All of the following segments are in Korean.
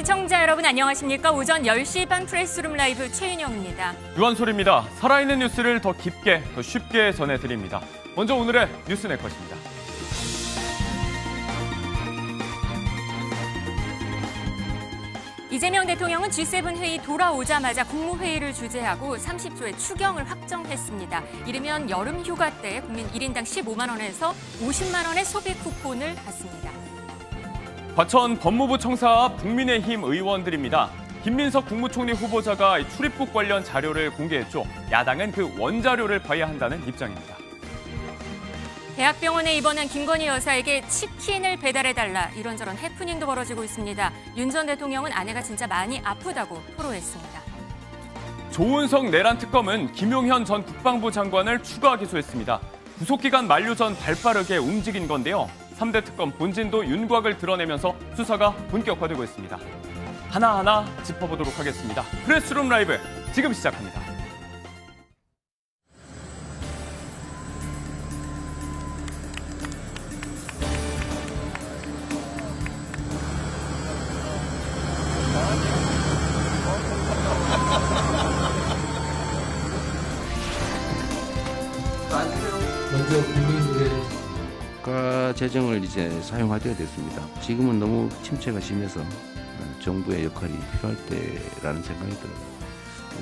시청자 여러분 안녕하십니까? 오전 10시 반 프레스룸 라이브 최인영입니다. 유한솔입니다. 살아있는 뉴스를 더 깊게, 더 쉽게 전해드립니다. 먼저 오늘의 뉴스 네컷입니다. 이재명 대통령은 G7 회의 돌아오자마자 국무회의를 주재하고 30조의 추경을 확정했습니다. 이르면 여름 휴가 때 국민 1인당 15만 원에서 50만 원의 소비 쿠폰을 받습니다. 과천 법무부 청사 앞 국민의힘 의원들입니다. 김민석 국무총리 후보자가 출입국 관련 자료를 공개했죠. 야당은 그 원자료를 봐야 한다는 입장입니다. 대학병원에 입원한 김건희 여사에게 치킨을 배달해달라 이런저런 해프닝도 벌어지고 있습니다. 윤 전 대통령은 아내가 진짜 많이 아프다고 토로했습니다. 조은석 내란 특검은 김용현 전 국방부 장관을 추가 기소했습니다. 구속기간 만료 전 발빠르게 움직인 건데요. 3대 특검 본진도 윤곽을 드러내면서 수사가 본격화되고 있습니다. 하나하나 짚어보도록 하겠습니다. 프레스룸 라이브 지금 시작합니다. 먼저 국민들의 국가 재정을 이제 사용하셔야 됐습니다. 지금은 너무 침체가 심해서 정부의 역할이 필요할 때라는 생각이 들어요.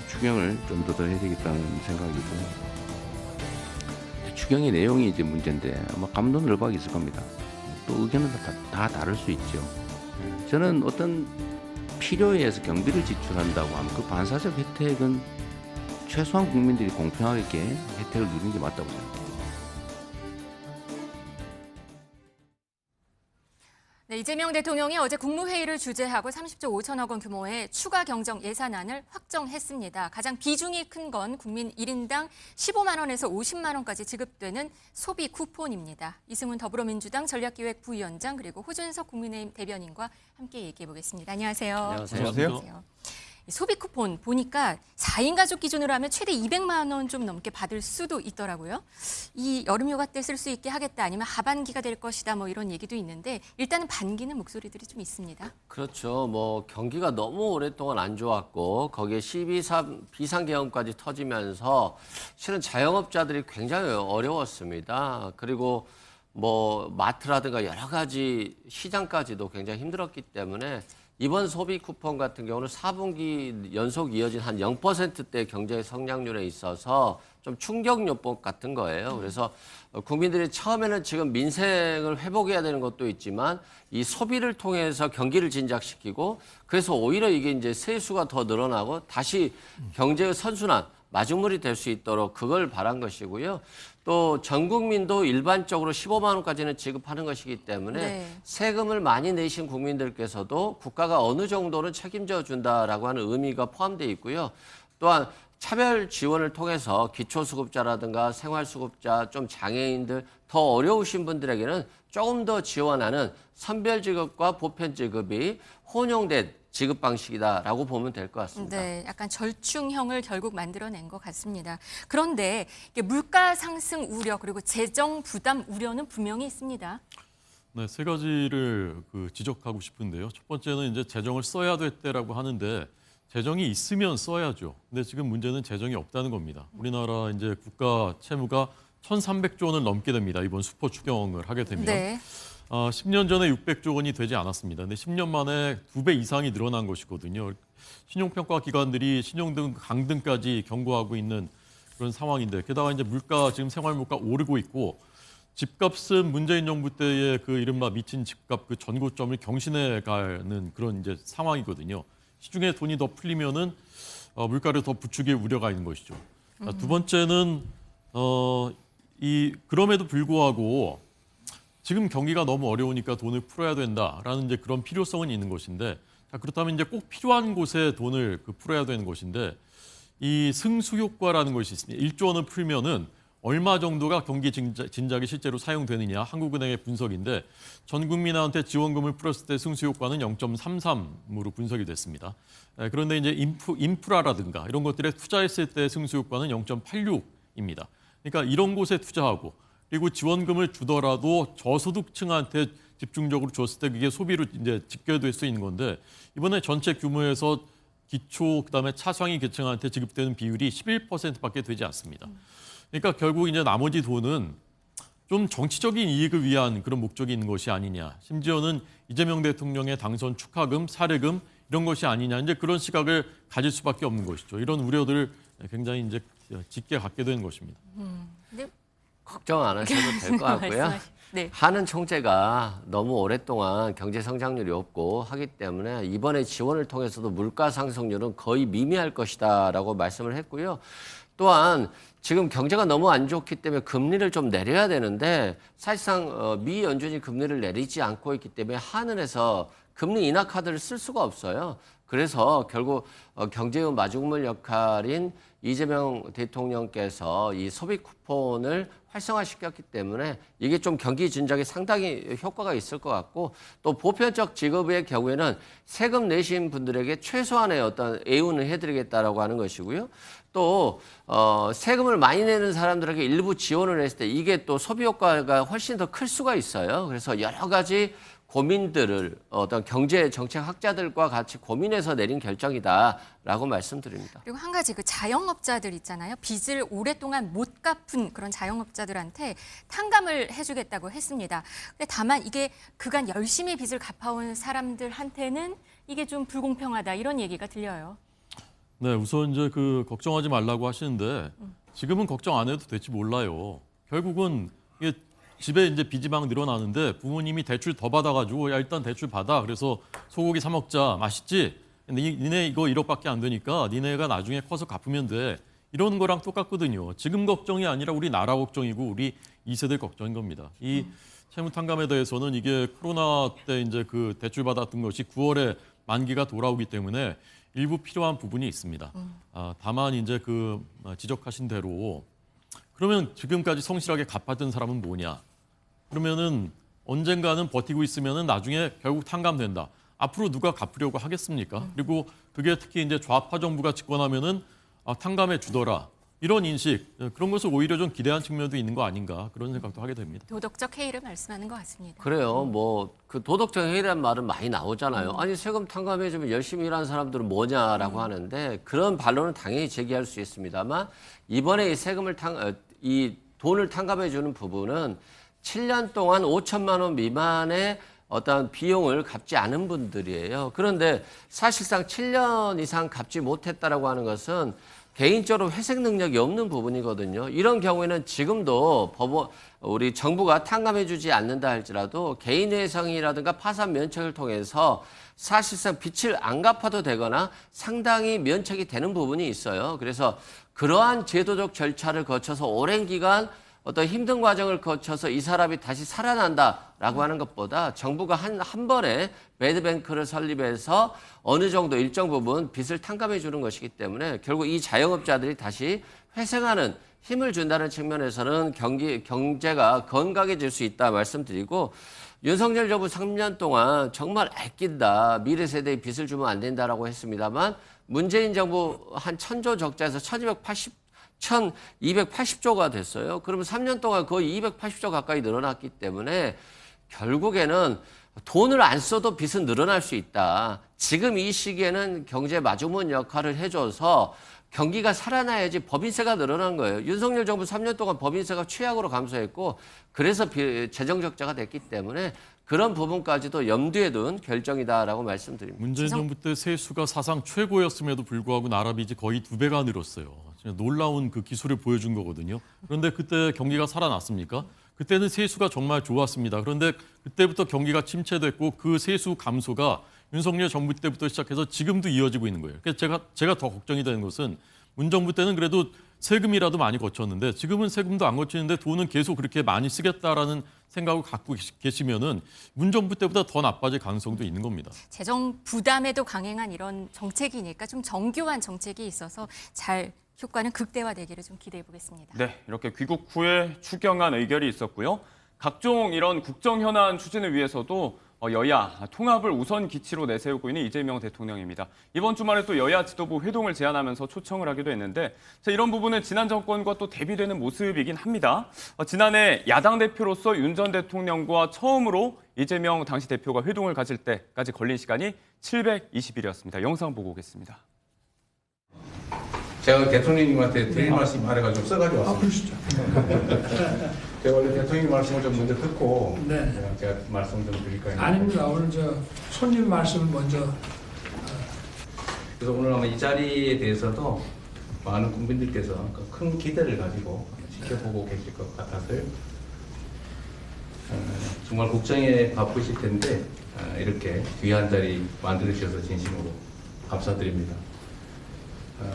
추경을 좀 더 해야 되겠다는 생각이고, 추경의 내용이 이제 문제인데 아마 감론을박이 있을 겁니다. 또 의견은 다 다를 수 있죠. 저는 어떤 필요에 의해서 경비를 지출한다고 하면 그 반사적 혜택은 최소한 국민들이 공평하게 혜택을 누리는 게 맞다고 생각합니다. 네, 이재명 대통령이 어제 국무회의를 주재하고 30조 5천억 원 규모의 추가 경정 예산안을 확정했습니다. 가장 비중이 큰 건 국민 1인당 15만 원에서 50만 원까지 지급되는 소비 쿠폰입니다. 이승훈 더불어민주당 전략기획 부위원장 그리고 호준석 국민의힘 대변인과 함께 얘기해 보겠습니다. 안녕하세요. 안녕하세요. 소비 쿠폰 보니까 4인 가족 기준으로 하면 최대 200만 원 좀 넘게 받을 수도 있더라고요. 이 여름휴가 때 쓸 수 있게 하겠다 아니면 하반기가 될 것이다 뭐 이런 얘기도 있는데 일단은 반기는 목소리들이 좀 있습니다. 그렇죠. 뭐 경기가 너무 오랫동안 안 좋았고 거기에 12.3 비상계엄까지 터지면서 실은 자영업자들이 굉장히 어려웠습니다. 그리고 뭐 마트라든가 여러 가지 시장까지도 굉장히 힘들었기 때문에 이번 소비 쿠폰 같은 경우는 4분기 연속 이어진 한 0%대 경제 성장률에 있어서 좀 충격요법 같은 거예요. 그래서 국민들이 처음에는 지금 민생을 회복해야 되는 것도 있지만 이 소비를 통해서 경기를 진작시키고 그래서 오히려 이게 이제 세수가 더 늘어나고 다시 경제의 선순환, 마중물이 될 수 있도록 그걸 바란 것이고요. 또 전 국민도 일반적으로 15만 원까지는 지급하는 것이기 때문에 네. 세금을 많이 내신 국민들께서도 국가가 어느 정도는 책임져 준다라고 하는 의미가 포함되어 있고요. 또한 차별 지원을 통해서 기초수급자라든가 생활수급자, 좀 장애인들, 더 어려우신 분들에게는 조금 더 지원하는 선별지급과 보편지급이 혼용된 지급 방식이다라고 보면 될 것 같습니다. 네, 약간 절충형을 결국 만들어낸 것 같습니다. 그런데 이게 물가 상승 우려 그리고 재정 부담 우려는 분명히 있습니다. 네, 세 가지를 지적하고 싶은데요. 첫 번째는 이제 재정을 써야 될 때라고 하는데 재정이 있으면 써야죠. 근데 지금 문제는 재정이 없다는 겁니다. 우리나라 이제 국가 채무가 1,300조 원을 넘게 됩니다. 이번 슈퍼 추경을 하게 되면. 네. 10년 전에 600조 원이 되지 않았습니다. 근데 10년 만에 2배 이상이 늘어난 것이거든요. 신용평가 기관들이 신용등 강등까지 경고하고 있는 그런 상황인데 게다가 이제 물가 지금 생활물가 오르고 있고 집값은 문재인 정부 때의 그 이른바 미친 집값 그 전고점을 경신해 가는 그런 이제 상황이거든요. 시중에 돈이 더 풀리면은 물가를 더 부추길 우려가 있는 것이죠. 두 번째는 그럼에도 불구하고 지금 경기가 너무 어려우니까 돈을 풀어야 된다라는 이제 그런 필요성은 있는 것인데 그렇다면 이제 꼭 필요한 곳에 돈을 풀어야 되는 것인데 이 승수효과라는 것이 있습니다. 1조 원을 풀면은 얼마 정도가 경기 진작에 실제로 사용되느냐 한국은행의 분석인데 전 국민한테 지원금을 풀었을 때 승수효과는 0.33으로 분석이 됐습니다. 그런데 이제 인프라라든가 이런 것들에 투자했을 때 승수효과는 0.86입니다. 그러니까 이런 곳에 투자하고 그리고 지원금을 주더라도 저소득층한테 집중적으로 줬을 때 그게 소비로 이제 직결될 수 있는 건데 이번에 전체 규모에서 기초 그다음에 차상위 계층한테 지급되는 비율이 11%밖에 되지 않습니다. 그러니까 결국 이제 나머지 돈은 좀 정치적인 이익을 위한 그런 목적이 있는 것이 아니냐. 심지어는 이재명 대통령의 당선 축하금, 사례금 이런 것이 아니냐. 이제 그런 시각을 가질 수밖에 없는 것이죠. 이런 우려들을 굉장히 이제 짙게 갖게 되는 것입니다. 근데 걱정 안 하셔도 될 것 같고요. 네. 하는 총재가 너무 오랫동안 경제 성장률이 없고 하기 때문에 이번에 지원을 통해서도 물가 상승률은 거의 미미할 것이다라고 말씀을 했고요. 또한 지금 경제가 너무 안 좋기 때문에 금리를 좀 내려야 되는데 사실상 미 연준이 금리를 내리지 않고 있기 때문에 하늘에서 금리 인하 카드를 쓸 수가 없어요. 그래서 결국 경제의 마중물 역할인 이재명 대통령께서 이 소비 쿠폰을 활성화시켰기 때문에 이게 좀 경기 진작에 상당히 효과가 있을 것 같고 또 보편적 지급의 경우에는 세금 내신 분들에게 최소한의 어떤 애운을 해드리겠다라고 하는 것이고요. 또 세금을 많이 내는 사람들에게 일부 지원을 했을 때 이게 또 소비 효과가 훨씬 더 클 수가 있어요. 그래서 여러 가지 고민들을 어떤 경제 정책 학자들과 같이 고민해서 내린 결정이다라고 말씀드립니다. 그리고 한 가지 그 자영업자들 있잖아요. 빚을 오랫동안 못 갚은 그런 자영업자들한테 탕감을 해주겠다고 했습니다. 근데 다만 이게 그간 열심히 빚을 갚아온 사람들한테는 이게 좀 불공평하다 이런 얘기가 들려요. 네, 우선 이제 그 걱정하지 말라고 하시는데 지금은 걱정 안 해도 될지 몰라요. 결국은 이게 집에 이제 빚이 막 늘어나는데 부모님이 대출 더 받아가지고 야 일단 대출 받아. 그래서 소고기 사 먹자. 맛있지? 근데 니네 이거 1억밖에 안 되니까 니네가 나중에 커서 갚으면 돼. 이런 거랑 똑같거든요. 지금 걱정이 아니라 우리 나라 걱정이고 우리 2세대 걱정인 겁니다. 이 채무 탕감에 대해서는 이게 코로나 때 이제 그 대출 받았던 것이 9월에 만기가 돌아오기 때문에 일부 필요한 부분이 있습니다. 다만 이제 그 지적하신 대로 그러면 지금까지 성실하게 갚았던 사람은 뭐냐? 그러면은 언젠가는 버티고 있으면은 나중에 결국 탕감된다. 앞으로 누가 갚으려고 하겠습니까? 그리고 그게 특히 이제 좌파 정부가 집권하면은 탕감해 주더라. 이런 인식 그런 것을 오히려 좀 기대한 측면도 있는 거 아닌가 그런 생각도 하게 됩니다. 도덕적 해이를 말씀하는 것 같습니다. 그래요. 뭐 그 도덕적 해이라는 말은 많이 나오잖아요. 아니 세금 탕감해주면 열심히 일하는 사람들은 뭐냐라고 하는데 그런 반론은 당연히 제기할 수 있습니다만 이번에 이 세금을 이 돈을 탕감해주는 부분은 7년 동안 5천만 원 미만의 어떤 비용을 갚지 않은 분들이에요. 그런데 사실상 7년 이상 갚지 못했다라고 하는 것은 개인적으로 회생 능력이 없는 부분이거든요. 이런 경우에는 지금도 우리 정부가 탕감해주지 않는다 할지라도 개인회생이라든가 파산 면책을 통해서 사실상 빚을 안 갚아도 되거나 상당히 면책이 되는 부분이 있어요. 그래서 그러한 제도적 절차를 거쳐서 오랜 기간 어떤 힘든 과정을 거쳐서 이 사람이 다시 살아난다라고 하는 것보다 정부가 한 번에 매드뱅크를 설립해서 어느 정도 일정 부분 빚을 탕감해 주는 것이기 때문에 결국 이 자영업자들이 다시 회생하는 힘을 준다는 측면에서는 경제가 건강해질 수 있다 말씀드리고 윤석열 정부 3년 동안 정말 아낀다. 미래 세대에 빚을 주면 안 된다라고 했습니다만 문재인 정부 한 1,000조 적자에서 1,280조가 됐어요. 그러면 3년 동안 거의 280조 가까이 늘어났기 때문에 결국에는 돈을 안 써도 빚은 늘어날 수 있다. 지금 이 시기에는 경제 마중물 역할을 해줘서 경기가 살아나야지 법인세가 늘어난 거예요. 윤석열 정부 3년 동안 법인세가 최악으로 감소했고 그래서 재정 적자가 됐기 때문에 그런 부분까지도 염두에 둔 결정이다라고 말씀드립니다. 문재인 정부 때 세수가 사상 최고였음에도 불구하고 나라 빚이 거의 2배가 늘었어요. 진짜 놀라운 그 기술을 보여준 거거든요. 그런데 그때 경기가 살아났습니까? 그때는 세수가 정말 좋았습니다. 그런데 그때부터 경기가 침체됐고 그 세수 감소가 윤석열 정부 때부터 시작해서 지금도 이어지고 있는 거예요. 그래서 제가 더 걱정이 되는 것은 문 정부 때는 그래도 세금이라도 많이 거쳤는데 지금은 세금도 안 거치는데 돈은 계속 그렇게 많이 쓰겠다라는 생각을 갖고 계시면은 문 정부 때보다 더 나빠질 가능성도 있는 겁니다. 재정 부담에도 강행한 이런 정책이니까 좀 정교한 정책이 있어서 잘 효과는 극대화되기를 좀 기대해 보겠습니다. 네, 이렇게 귀국 후에 추경안 의결이 있었고요. 각종 이런 국정 현안 추진을 위해서도 여야 통합을 우선 기치로 내세우고 있는 이재명 대통령입니다. 이번 주말에 또 여야 지도부 회동을 제안하면서 초청을 하기도 했는데 자, 이런 부분은 지난 정권과 또 대비되는 모습이긴 합니다. 지난해 야당 대표로서 윤 전 대통령과 처음으로 이재명 당시 대표가 회동을 가질 때까지 걸린 시간이 720일이었습니다. 영상 보고 오겠습니다. 제가 대통령님한테 드릴 말씀 말해가지고 써가지고 왔습니다. 제가 원래 대통령 말씀을 좀 먼저 듣고 네. 제가 말씀 좀 드릴까요? 아닙니다. 오늘 손님 말씀을 먼저. 그래서 오늘 아마 이 자리에 대해서도 많은 국민들께서 큰 기대를 가지고 지켜보고 계실 것 같아서요. 정말 국정에 바쁘실 텐데 이렇게 귀한 자리 만들어 주셔서 진심으로 감사드립니다.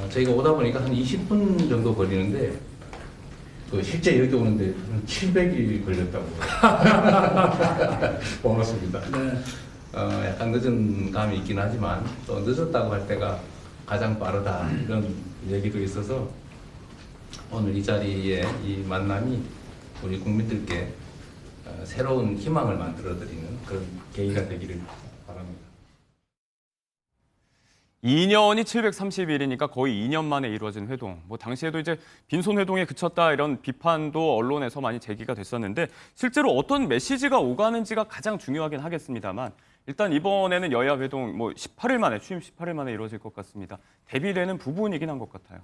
저희가 오다 보니까 한 20분 정도 걸리는데 실제 여기 오는데 한 700일 걸렸다고. 고맙습니다. 네. 약간 늦은 감이 있긴 하지만 또 늦었다고 할 때가 가장 빠르다 이런 얘기도 있어서 오늘 이 자리에 이 만남이 우리 국민들께 새로운 희망을 만들어드리는 그런 계기가 되기를 바랍니다. 2년이 730일이니까 거의 2년 만에 이루어진 회동. 당시에도 이제 빈손 회동에 그쳤다 이런 비판도 언론에서 많이 제기가 됐었는데 실제로 어떤 메시지가 오가는지가 가장 중요하긴 하겠습니다만 일단 이번에는 여야 회동 18일 만에 취임 18일 만에 이루어질 것 같습니다. 대비되는 부분이긴 한 것 같아요.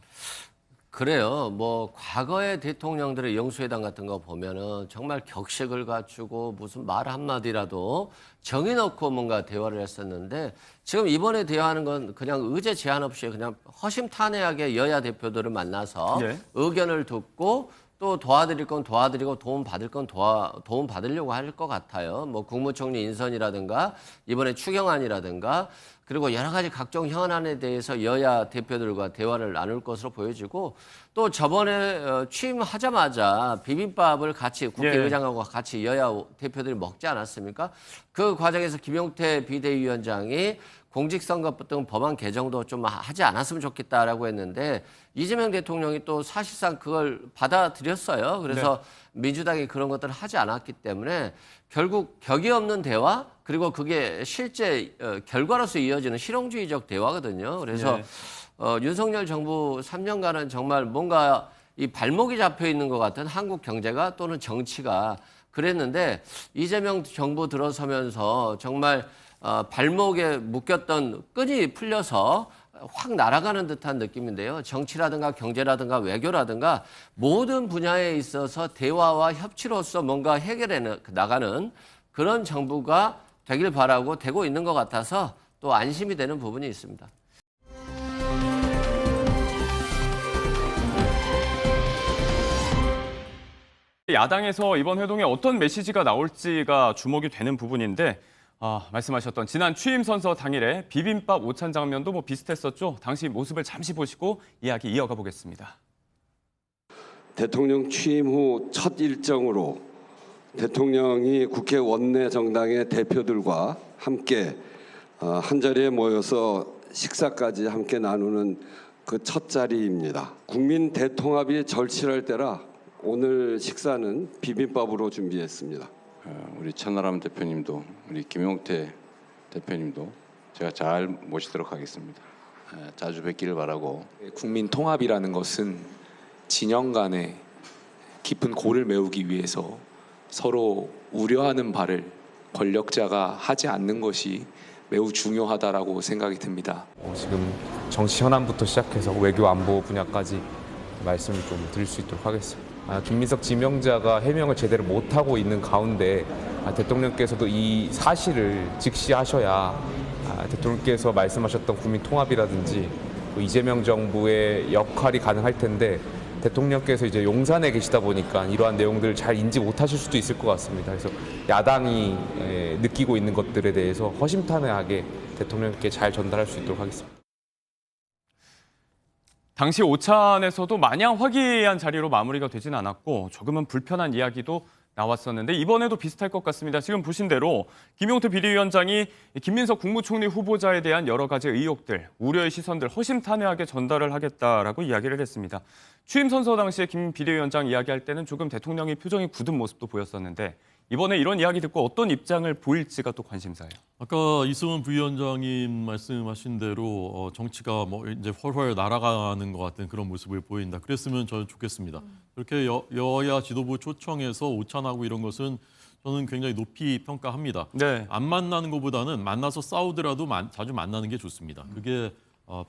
그래요. 과거의 대통령들의 영수회담 같은 거 보면은 정말 격식을 갖추고 무슨 말 한마디라도 정해놓고 뭔가 대화를 했었는데 지금 이번에 대화하는 건 그냥 의제 제한 없이 그냥 허심탄회하게 여야 대표들을 만나서 예. 의견을 듣고 또 도와드릴 건 도와드리고 도움 받을 건 도움 받으려고 할 것 같아요. 국무총리 인선이라든가 이번에 추경안이라든가 그리고 여러 가지 각종 현안에 대해서 여야 대표들과 대화를 나눌 것으로 보여지고 또 저번에 취임하자마자 비빔밥을 같이 국회의장하고 같이 여야 대표들이 먹지 않았습니까? 그 과정에서 김용태 비대위원장이 공직선거법 등 법안 개정도 좀 하지 않았으면 좋겠다라고 했는데 이재명 대통령이 또 사실상 그걸 받아들였어요. 그래서 민주당이 그런 것들을 하지 않았기 때문에 결국 격이 없는 대화 그리고 그게 실제 결과로서 이어지는 실용주의적 대화거든요. 그래서 윤석열 정부 3년간은 정말 뭔가 이 발목이 잡혀 있는 것 같은 한국 경제가 또는 정치가 그랬는데 이재명 정부 들어서면서 정말 발목에 묶였던 끈이 풀려서 확 날아가는 듯한 느낌인데요. 정치라든가 경제라든가 외교라든가 모든 분야에 있어서 대화와 협치로서 뭔가 해결해 나가는 그런 정부가 되길 바라고 되고 있는 것 같아서 또 안심이 되는 부분이 있습니다. 야당에서 이번 회동에 어떤 메시지가 나올지가 주목이 되는 부분인데 말씀하셨던 지난 취임 선서 당일에 비빔밥 오찬 장면도 비슷했었죠. 당시 모습을 잠시 보시고 이야기 이어가 보겠습니다. 대통령 취임 후 첫 일정으로 대통령이 국회 원내 정당의 대표들과 함께 한자리에 모여서 식사까지 함께 나누는 그 첫 자리입니다. 국민 대통합이 절실할 때라 오늘 식사는 비빔밥으로 준비했습니다. 우리 천하람 대표님도 우리 김용태 대표님도 제가 잘 모시도록 하겠습니다. 자주 뵙기를 바라고. 국민 통합이라는 것은 진영 간의 깊은 골을 메우기 위해서 서로 우려하는 바를 권력자가 하지 않는 것이 매우 중요하다라고 생각이 듭니다. 지금 정치 현안부터 시작해서 외교 안보 분야까지 말씀을 좀 드릴 수 있도록 하겠습니다. 김민석 지명자가 해명을 제대로 못하고 있는 가운데 대통령께서도 이 사실을 직시하셔야 대통령께서 말씀하셨던 국민 통합이라든지 이재명 정부의 역할이 가능할 텐데 대통령께서 이제 용산에 계시다 보니까 이러한 내용들을 잘 인지 못하실 수도 있을 것 같습니다. 그래서 야당이 느끼고 있는 것들에 대해서 허심탄회하게 대통령께 잘 전달할 수 있도록 하겠습니다. 당시 오찬에서도 마냥 화기애애한 자리로 마무리가 되진 않았고 조금은 불편한 이야기도 나왔었는데 이번에도 비슷할 것 같습니다. 지금 보신 대로 김용태 비대위원장이 김민석 국무총리 후보자에 대한 여러 가지 의혹들, 우려의 시선들 허심탄회하게 전달을 하겠다라고 이야기를 했습니다. 취임 선서 당시에 김 비대위원장 이야기할 때는 조금 대통령이 표정이 굳은 모습도 보였었는데 이번에 이런 이야기 듣고 어떤 입장을 보일지가 또 관심사예요. 아까 이승원 부위원장님 말씀하신 대로 정치가 뭐 이제 훨훨 날아가는 것 같은 그런 모습을 보인다. 그랬으면 저는 좋겠습니다. 그렇게 여야 지도부 초청해서 오찬하고 이런 것은 저는 굉장히 높이 평가합니다. 네. 안 만나는 것보다는 만나서 싸우더라도 자주 만나는 게 좋습니다. 그게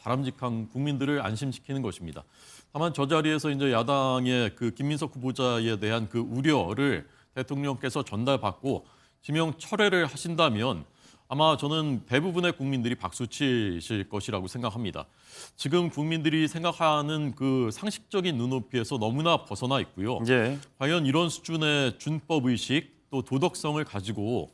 바람직한 국민들을 안심시키는 것입니다. 다만 저 자리에서 이제 야당의 그 김민석 후보자에 대한 그 우려를 대통령께서 전달받고 지명 철회를 하신다면 아마 저는 대부분의 국민들이 박수 치실 것이라고 생각합니다. 지금 국민들이 생각하는 그 상식적인 눈높이에서 너무나 벗어나 있고요. 예. 과연 이런 수준의 준법의식 또 도덕성을 가지고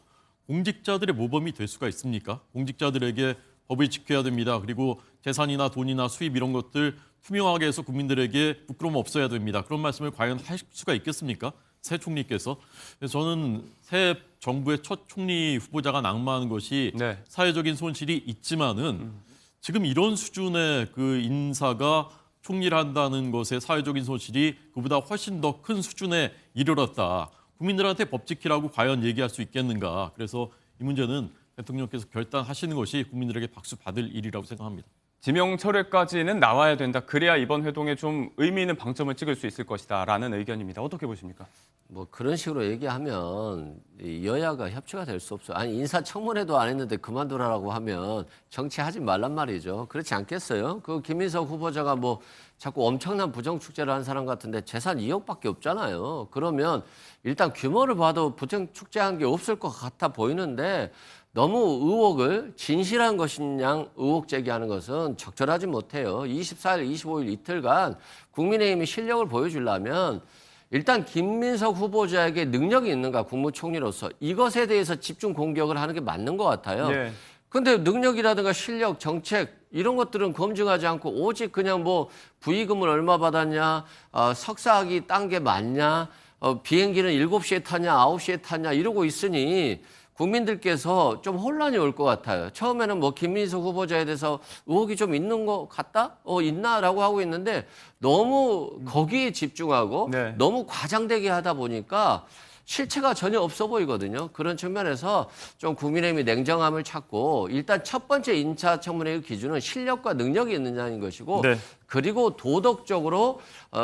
공직자들의 모범이 될 수가 있습니까? 공직자들에게 법을 지켜야 됩니다. 그리고 재산이나 돈이나 수입 이런 것들 투명하게 해서 국민들에게 부끄러움 없어야 됩니다. 그런 말씀을 과연 할 수가 있겠습니까? 새 총리께서. 그래서 저는 새 정부의 첫 총리 후보자가 낙마하는 것이 네. 사회적인 손실이 있지만은 지금 이런 수준의 그 인사가 총리를 한다는 것의 사회적인 손실이 그보다 훨씬 더 큰 수준에 이르렀다. 국민들한테 법 지키라고 과연 얘기할 수 있겠는가. 그래서 이 문제는 대통령께서 결단하시는 것이 국민들에게 박수 받을 일이라고 생각합니다. 지명 철회까지는 나와야 된다. 그래야 이번 회동에 좀 의미 있는 방점을 찍을 수 있을 것이다라는 의견입니다. 어떻게 보십니까? 뭐 그런 식으로 얘기하면 이 여야가 협치가 될 수 없어요. 아니 인사청문회도 안 했는데 그만두라고 하면 정치하지 말란 말이죠. 그렇지 않겠어요? 그 김민석 후보자가 뭐 자꾸 엄청난 부정축제를 한 사람 같은데 재산 2억밖에 없잖아요. 그러면 일단 규모를 봐도 부정축제한 게 없을 것 같아 보이는데 너무 의혹을 진실한 것이냐 의혹 제기하는 것은 적절하지 못해요. 24일, 25일 이틀간 국민의힘이 실력을 보여주려면 일단 김민석 후보자에게 능력이 있는가 국무총리로서 이것에 대해서 집중 공격을 하는 게 맞는 것 같아요. 예. 근데 능력이라든가 실력, 정책 이런 것들은 검증하지 않고 오직 그냥 뭐 부의금을 얼마 받았냐, 석사학위 딴 게 맞냐, 비행기는 7시에 타냐, 9시에 타냐 이러고 있으니 국민들께서 좀 혼란이 올 것 같아요. 처음에는 뭐 김민석 후보자에 대해서 의혹이 좀 있는 것 같다? 있나라고 하고 있는데 너무 거기에 집중하고 네. 너무 과장되게 하다 보니까 실체가 전혀 없어 보이거든요. 그런 측면에서 좀 국민의힘이 냉정함을 찾고 일단 첫 번째 인사청문회의 기준은 실력과 능력이 있느냐는 것이고 네. 그리고 도덕적으로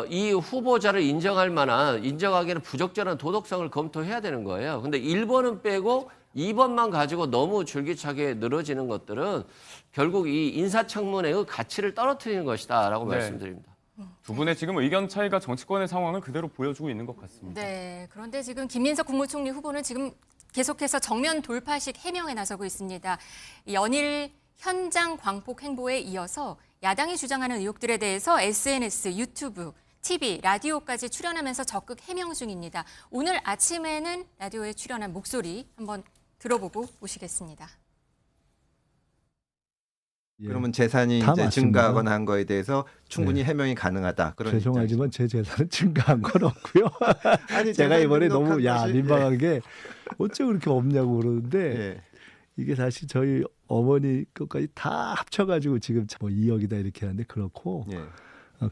이 후보자를 인정할 만한 인정하기에는 부적절한 도덕성을 검토해야 되는 거예요. 근데 1번은 빼고 2번만 가지고 너무 줄기차게 늘어지는 것들은 결국 이 인사청문회의 가치를 떨어뜨리는 것이다라고 네. 말씀드립니다. 두 분의 지금 의견 차이가 정치권의 상황을 그대로 보여주고 있는 것 같습니다. 네, 그런데 지금 김민석 국무총리 후보는 지금 계속해서 정면 돌파식 해명에 나서고 있습니다. 연일 현장 광폭 행보에 이어서 야당이 주장하는 의혹들에 대해서 SNS, 유튜브, TV, 라디오까지 출연하면서 적극 해명 중입니다. 오늘 아침에는 라디오에 출연한 목소리 한번 들어보고 오시겠습니다. 그러면 재산이 이제 맞습니다. 증가하거나 한 거에 대해서 충분히 해명이 가능하다. 그런 죄송하지만 제 재산은 증가한 건 없고요. 아니, 제가 이번에 너무 것이, 민망한 게 어째 그렇게 없냐고 그러는데 예. 이게 사실 저희 어머니 것까지 다 합쳐가지고 지금 뭐 2억이다 이렇게 하는데 그렇고 예.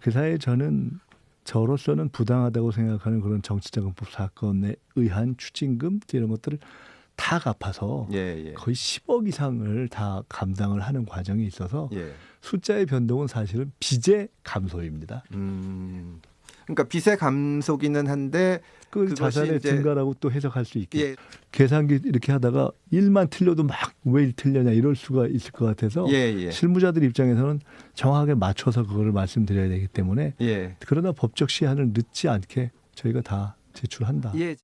그 사이에 저는 저로서는 부당하다고 생각하는 그런 정치자금법 사건에 의한 추징금 이런 것들을 다 갚아서 예. 거의 10억 이상을 다 감당을 하는 과정이 있어서 예. 숫자의 변동은 사실은 빚의 감소입니다. 그러니까 빚의 감소기는 한데 그 그것이 자산의 이제- 증가라고 또 해석할 수 있게 예. 계산기 이렇게 하다가 1만 틀려도 막 왜 틀려냐 이럴 수가 있을 것 같아서 예. 실무자들 입장에서는 정확하게 맞춰서 그거를 말씀드려야 되기 때문에 예. 그러나 법적 시한을 늦지 않게 저희가 다 제출한다. 예.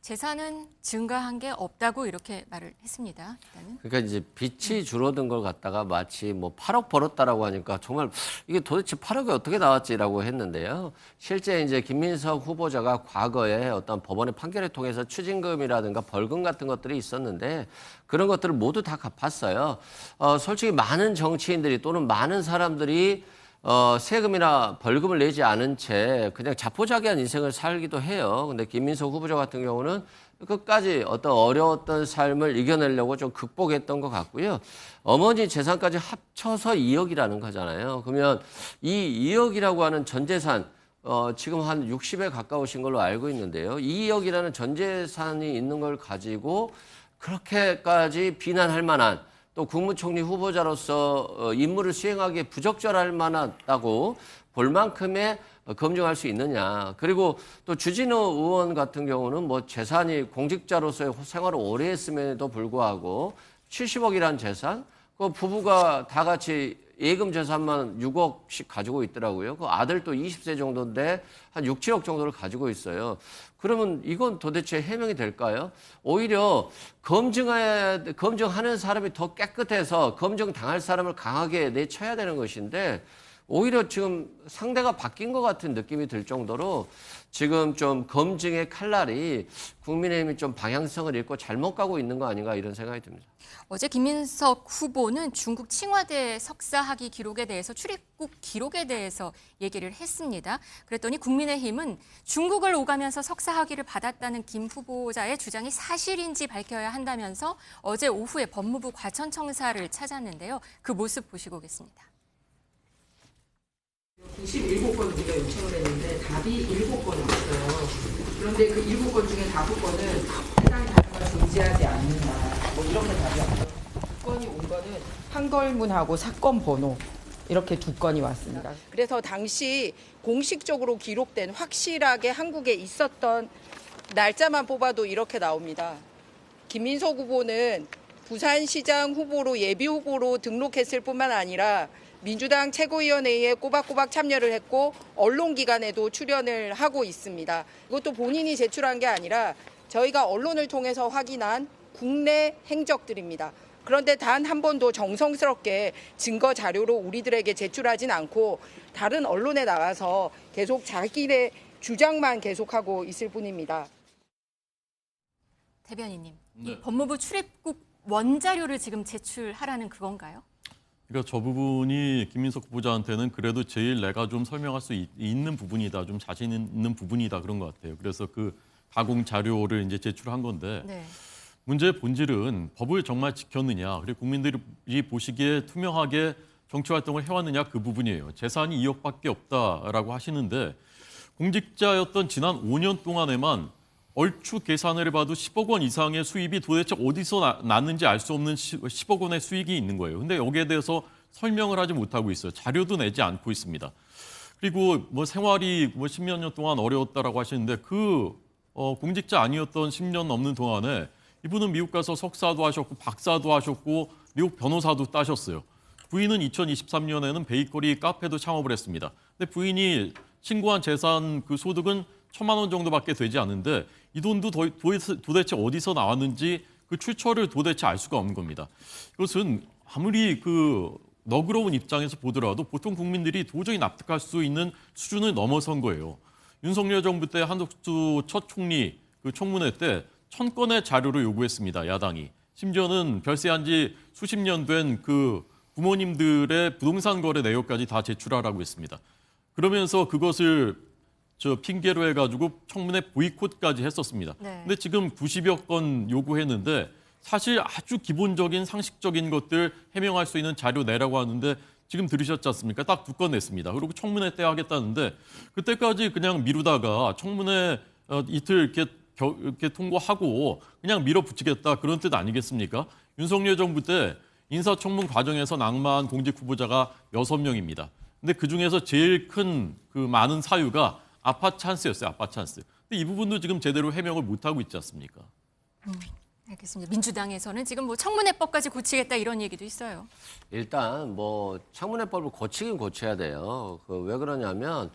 재산은 증가한 게 없다고 이렇게 말을 했습니다. 일단은. 그러니까 이제 빚이 줄어든 걸 갖다가 마치 뭐 8억 벌었다라고 하니까 정말 이게 도대체 8억이 어떻게 나왔지라고 했는데요. 실제 이제 김민석 후보자가 과거에 어떤 법원의 판결을 통해서 추징금이라든가 벌금 같은 것들이 있었는데 그런 것들을 모두 다 갚았어요. 솔직히 많은 정치인들이 또는 많은 사람들이 세금이나 벌금을 내지 않은 채 그냥 자포자기한 인생을 살기도 해요. 근데 김민석 후보자 같은 경우는 끝까지 어떤 어려웠던 삶을 이겨내려고 좀 극복했던 것 같고요. 어머니 재산까지 합쳐서 2억이라는 거잖아요. 그러면 이 2억이라고 하는 전 재산 지금 한 60에 가까우신 걸로 알고 있는데요. 2억이라는 전 재산이 있는 걸 가지고 그렇게까지 비난할 만한 또 국무총리 후보자로서 임무를 수행하기에 부적절할 만하다고 볼 만큼의 검증할 수 있느냐. 그리고 또 주진우 의원 같은 경우는 뭐 재산이 공직자로서의 생활을 오래 했음에도 불구하고 70억이라는 재산, 그 부부가 다 같이 예금 재산만 6억씩 가지고 있더라고요. 그 아들도 20세 정도인데 한 6, 7억 정도를 가지고 있어요. 그러면 이건 도대체 해명이 될까요? 오히려 검증하는 사람이 더 깨끗해서 검증 당할 사람을 강하게 내쳐야 되는 것인데 오히려 지금 상대가 바뀐 것 같은 느낌이 들 정도로 지금 좀 검증의 칼날이 국민의힘이 좀 방향성을 잃고 잘못 가고 있는 거 아닌가 이런 생각이 듭니다. 어제 김민석 후보는 중국 칭화대 석사 학위 기록에 대해서 출입국 기록에 대해서 얘기를 했습니다. 그랬더니 국민의힘은 중국을 오가면서 석사 학위를 받았다는 김 후보자의 주장이 사실인지 밝혀야 한다면서 어제 오후에 법무부 과천청사를 찾았는데요. 그 모습 보시고 오겠습니다. 97건 우리가 요청을 했는데 답이 7건 왔어요. 그런데 그 7건 중에 5건은 해당 단어가 존재하지 않는다. 뭐 이렇게 답이 왔어요. 2건이 온 거는 한걸문하고 사건 번호 이렇게 2건이 왔습니다. 그래서 당시 공식적으로 기록된 확실하게 한국에 있었던 날짜만 뽑아도 이렇게 나옵니다. 김민석 후보는 부산시장 후보로 예비 후보로 등록했을 뿐만 아니라 민주당 최고위원회에 꼬박꼬박 참여를 했고 언론기관에도 출연을 하고 있습니다. 이것도 본인이 제출한 게 아니라 저희가 언론을 통해서 확인한 국내 행적들입니다. 그런데 단 한 번도 정성스럽게 증거 자료로 우리들에게 제출하진 않고 다른 언론에 나가서 계속 자기네 주장만 계속하고 있을 뿐입니다. 대변인님, 네. 이 법무부 출입국 원자료를 지금 제출하라는 그건가요? 그러니까 저 부분이 김민석 후보자한테는 그래도 제일 내가 좀 설명할 수 있는 부분이다, 좀 자신 있는 부분이다 그런 것 같아요. 그래서 그 가공 자료를 이제 제출한 건데 네. 문제의 본질은 법을 정말 지켰느냐, 그리고 국민들이 보시기에 투명하게 정치 활동을 해왔느냐 그 부분이에요. 재산이 2억밖에 없다라고 하시는데 공직자였던 지난 5년 동안에만 얼추 계산을 해봐도 10억 원 이상의 수입이 도대체 어디서 났는지 알 수 없는 10억 원의 수익이 있는 거예요. 근데 여기에 대해서 설명을 하지 못하고 있어요. 자료도 내지 않고 있습니다. 그리고 뭐 생활이 뭐 10몇 년 동안 어려웠다라고 하시는데 그 공직자 아니었던 10년 넘는 동안에 이분은 미국 가서 석사도 하셨고 박사도 하셨고 미국 변호사도 따셨어요. 부인은 2023년에는 베이커리 카페도 창업을 했습니다. 근데 부인이 신고한 재산 그 소득은 1,000만 원 정도밖에 되지 않는데 이 돈도 도대체 어디서 나왔는지 그 출처를 도대체 알 수가 없는 겁니다. 이것은 아무리 그 너그러운 입장에서 보더라도 보통 국민들이 도저히 납득할 수 있는 수준을 넘어선 거예요. 윤석열 정부 때 한덕수 첫 총리 그 청문회 때 1,000건의 자료를 요구했습니다. 야당이. 심지어는 별세한 지 수십 년 된 그 부모님들의 부동산 거래 내역까지 다 제출하라고 했습니다. 그러면서 그것을 핑계로 해가지고 청문회 보이콧까지 했었습니다. 네. 근데 지금 90여 건 요구했는데 사실 아주 기본적인 상식적인 것들 해명할 수 있는 자료 내라고 하는데 지금 들으셨지 않습니까? 딱 2건 냈습니다. 그리고 청문회 때 하겠다는데 그때까지 그냥 미루다가 청문회 이틀 이렇게 통과하고 그냥 밀어붙이겠다 그런 뜻 아니겠습니까? 윤석열 정부 때 인사청문 과정에서 낙마한 공직 후보자가 6명입니다. 근데 그중에서 제일 큰 그 많은 사유가 아파 찬스였어요. 아파 찬스. 근데 이 부분도 지금 제대로 해명을 못하고 있지 않습니까? 알겠습니다. 민주당에서는 지금 뭐 청문회법까지 고치겠다 이런 얘기도 있어요. 일단 뭐 청문회법을 고치긴 고쳐야 돼요. 왜 그러냐면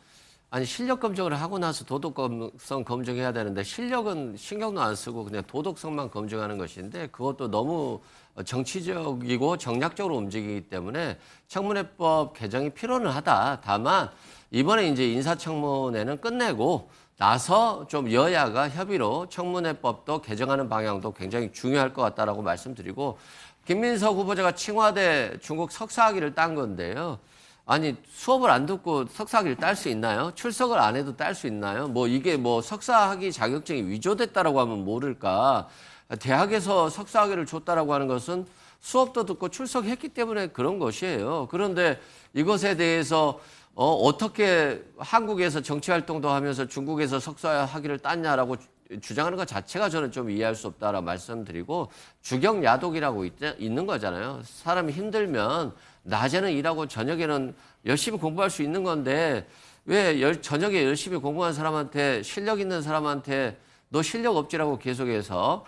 아니 실력 검증을 하고 나서 도덕성 검증해야 되는데 실력은 신경도 안 쓰고 그냥 도덕성만 검증하는 것인데 그것도 너무 정치적이고 정략적으로 움직이기 때문에 청문회법 개정이 필요는 하다. 다만 이번에 이제 인사청문회는 끝내고 나서 좀 여야가 협의로 청문회법도 개정하는 방향도 굉장히 중요할 것 같다라고 말씀드리고 김민석 후보자가 칭화대 중국 석사학위를 딴 건데요. 아니 수업을 안 듣고 석사학위를 딸 수 있나요? 출석을 안 해도 딸 수 있나요? 뭐 이게 뭐 석사학위 자격증이 위조됐다라고 하면 모를까? 대학에서 석사학위를 줬다라고 하는 것은 수업도 듣고 출석했기 때문에 그런 것이에요. 그런데 이것에 대해서 어떻게 한국에서 정치 활동도 하면서 중국에서 석사 학위를 땄냐라고 주장하는 것 자체가 저는 좀 이해할 수 없다라고 말씀드리고 주경야독이라고 있는 거잖아요. 사람이 힘들면 낮에는 일하고 저녁에는 열심히 공부할 수 있는 건데 왜 저녁에 열심히 공부한 사람한테 실력 있는 사람한테 너 실력 없지라고 계속해서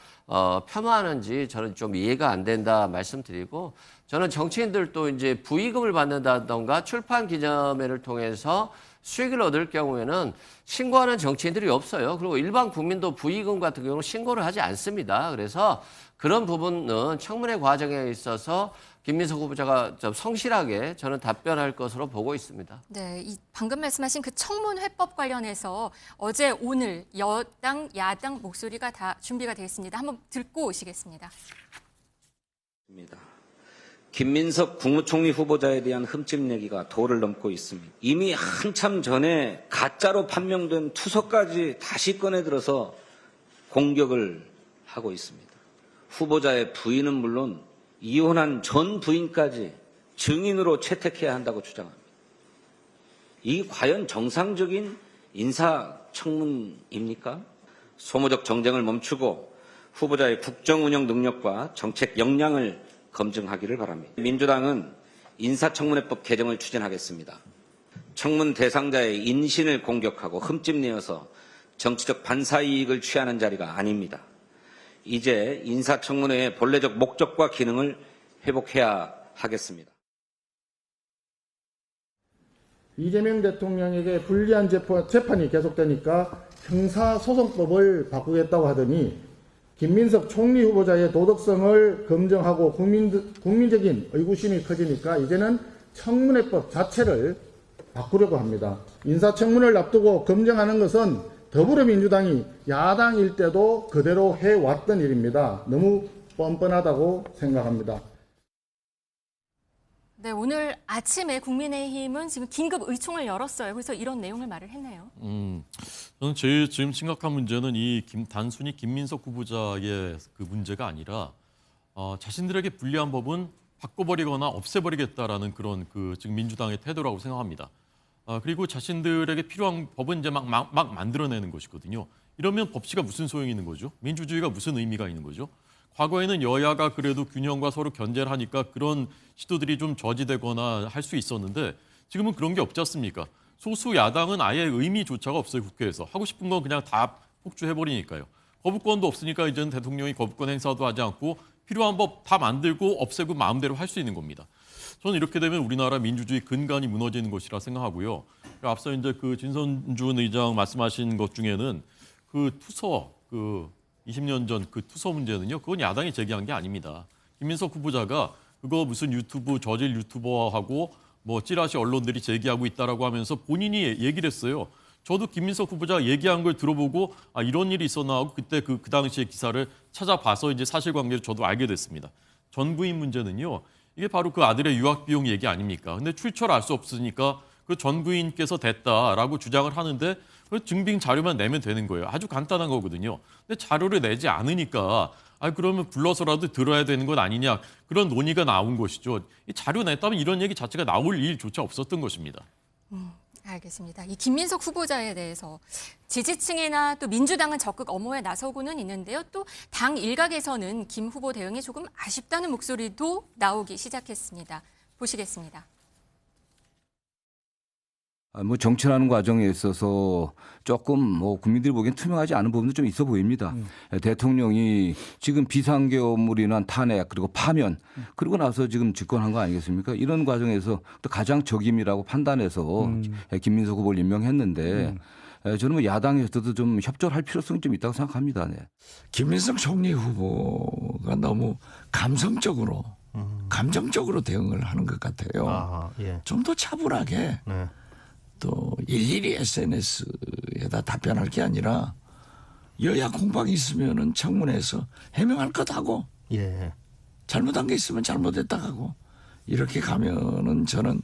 폄하하는지 저는 좀 이해가 안 된다 말씀드리고 저는 정치인들도 이제 부의금을 받는다던가 출판 기념회를 통해서 수익을 얻을 경우에는 신고하는 정치인들이 없어요. 그리고 일반 국민도 부의금 같은 경우는 신고를 하지 않습니다. 그래서 그런 부분은 청문회 과정에 있어서 김민석 후보자가 좀 성실하게 저는 답변할 것으로 보고 있습니다. 네, 방금 말씀하신 그 청문회법 관련해서 어제 오늘 여당, 야당 목소리가 다 준비가 되어 있습니다. 한번 듣고 오시겠습니다. 김민석 국무총리 후보자에 대한 흠집 내기가 도를 넘고 있습니다. 이미 한참 전에 가짜로 판명된 투서까지 다시 꺼내들어서 공격을 하고 있습니다. 후보자의 부인은 물론 이혼한 전 부인까지 증인으로 채택해야 한다고 주장합니다. 이 과연 정상적인 인사청문입니까? 소모적 정쟁을 멈추고 후보자의 국정 운영 능력과 정책 역량을 검증하기를 바랍니다. 민주당은 인사청문회법 개정을 추진하겠습니다. 청문 대상자의 인신을 공격하고 흠집 내어서 정치적 반사이익을 취하는 자리가 아닙니다. 이제 인사청문회의 본래적 목적과 기능을 회복해야 하겠습니다. 이재명 대통령에게 불리한 재판이 계속되니까 형사소송법을 바꾸겠다고 하더니 김민석 총리 후보자의 도덕성을 검증하고 국민적인 의구심이 커지니까 이제는 청문회법 자체를 바꾸려고 합니다. 인사청문회를 앞두고 검증하는 것은 더불어민주당이 야당일 때도 그대로 해왔던 일입니다. 너무 뻔뻔하다고 생각합니다. 네, 오늘 아침에 국민의힘은 지금 긴급 의총을 열었어요. 그래서 이런 내용을 말을 했네요. 저는 제일 지금 심각한 문제는 단순히 김민석 후보자의 그 문제가 아니라 자신들에게 불리한 법은 바꿔버리거나 없애버리겠다라는 그런 지금 민주당의 태도라고 생각합니다. 그리고 자신들에게 필요한 법은 이제 막 만들어내는 것이거든요. 이러면 법치가 무슨 소용이 있는 거죠? 민주주의가 무슨 의미가 있는 거죠? 과거에는 여야가 그래도 균형과 서로 견제를 하니까 그런 시도들이 좀 저지되거나 할 수 있었는데 지금은 그런 게 없지 않습니까? 소수 야당은 아예 의미조차가 없어요, 국회에서. 하고 싶은 건 그냥 다 폭주해버리니까요. 거부권도 없으니까 이제는 대통령이 거부권 행사도 하지 않고 필요한 법 다 만들고 없애고 마음대로 할 수 있는 겁니다. 저는 이렇게 되면 우리나라 민주주의 근간이 무너지는 것이라 생각하고요. 앞서 이제 진선준 의장 말씀하신 것 중에는 투서 20년 전 투서 문제는요. 그건 야당이 제기한 게 아닙니다. 김민석 후보자가 그거 무슨 저질 유튜버하고 찌라시 언론들이 제기하고 있다라고 하면서 본인이 얘기를 했어요. 저도 김민석 후보자가 얘기한 걸 들어보고 이런 일이 있었나 하고 그때 그 당시의 기사를 찾아봐서 이제 사실관계를 저도 알게 됐습니다. 전 부인 문제는요. 이게 바로 그 아들의 유학 비용 얘기 아닙니까? 근데 출처를 알 수 없으니까 그 전 부인께서 됐다라고 주장을 하는데 증빙 자료만 내면 되는 거예요. 아주 간단한 거거든요. 근데 자료를 내지 않으니까 그러면 불러서라도 들어야 되는 건 아니냐 그런 논의가 나온 것이죠. 이 자료 냈다면 이런 얘기 자체가 나올 일조차 없었던 것입니다. 알겠습니다. 이 김민석 후보자에 대해서 지지층이나 또 민주당은 적극 엄호에 나서고는 있는데요. 또 당 일각에서는 김 후보 대응이 조금 아쉽다는 목소리도 나오기 시작했습니다. 보시겠습니다. 정치라는 과정에 있어서 조금 국민들이 보기엔 투명하지 않은 부분도 좀 있어 보입니다. 대통령이 지금 비상계엄으로 인한 탄핵 그리고 파면 그러고 나서 지금 집권한 거 아니겠습니까? 이런 과정에서 또 가장 적임이라고 판단해서 김민석 후보를 임명했는데 저는 야당에서도 좀 협조할 필요성이 좀 있다고 생각합니다. 네. 김민석 총리 후보가 너무 감성적으로 감정적으로 대응을 하는 것 같아요. 좀 더 차분하게 또 일일이 SNS에다 답변할 게 아니라 여야 공방이 있으면은 청문회에서 해명할 것 하고 잘못한 게 있으면 잘못했다 하고 이렇게 가면은 저는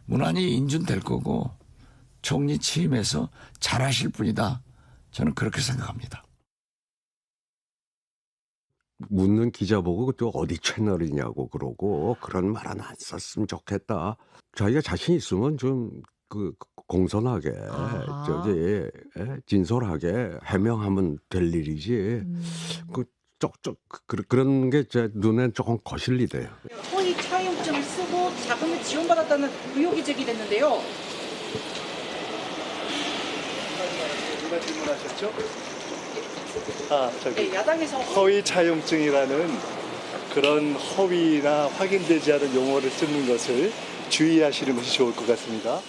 무난히 인준될 거고 총리 취임해서 잘하실 분이다. 저는 그렇게 생각합니다. 묻는 기자 보고 또 어디 채널이냐고 그러고 그런 말 안 썼으면 좋겠다. 자기가 자신 있으면 좀 공손하게 저기 진솔하게 해명하면 될 일이지. 그런 게 제 눈엔 조금 거슬리 돼요. 허위 차용증을 쓰고 자금을 지원받았다는 의혹이 제기됐는데요. 누가 질문하셨죠? 네, 야당에서 허위 차용증이라는 그런 허위나 확인되지 않은 용어를 쓰는 것을 주의하시는 것이 좋을 것 같습니다.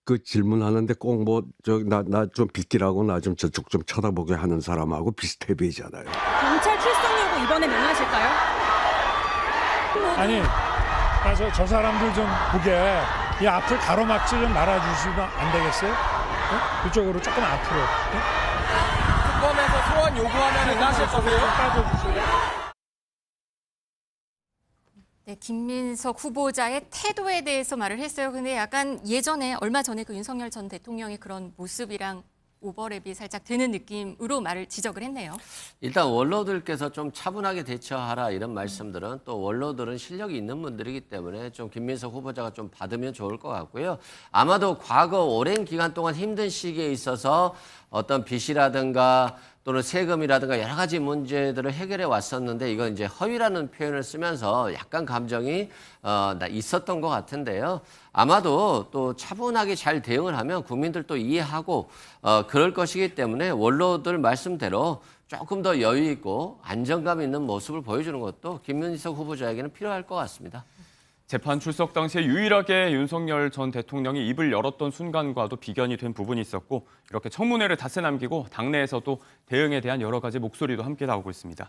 그 질문하는데 꼭 뭐 나 좀 빗기라고 나 좀 저쪽 좀 쳐다보게 하는 사람하고 비슷해 보이잖아요. 경찰 출석 요구 이번에 응하실까요? 아니, 저 사람들 좀 보게 이 앞을 가로막지 좀 말아주시면 안 되겠어요? 그쪽으로 조금 앞으로. 특검에서 소환 요구하면 응하실 거세요? 빠져주실래요? 네, 김민석 후보자의 태도에 대해서 말을 했어요. 근데 약간 예전에 얼마 전에 그 윤석열 전 대통령의 그런 모습이랑 오버랩이 살짝 드는 느낌으로 말을 지적을 했네요. 일단 원로들께서 좀 차분하게 대처하라 이런 말씀들은 또 원로들은 실력이 있는 분들이기 때문에 좀 김민석 후보자가 좀 받으면 좋을 것 같고요. 아마도 과거 오랜 기간 동안 힘든 시기에 있어서 어떤 빚이라든가 또는 세금이라든가 여러 가지 문제들을 해결해 왔었는데 이건 이제 허위라는 표현을 쓰면서 약간 감정이 있었던 것 같은데요. 아마도 또 차분하게 잘 대응을 하면 국민들도 이해하고 그럴 것이기 때문에 원로들 말씀대로 조금 더 여유 있고 안정감 있는 모습을 보여주는 것도 김민석 후보자에게는 필요할 것 같습니다. 재판 출석 당시에 유일하게 윤석열 전 대통령이 입을 열었던 순간과도 비견이 된 부분이 있었고 이렇게 청문회를 닷새 남기고 당내에서도 대응에 대한 여러 가지 목소리도 함께 나오고 있습니다.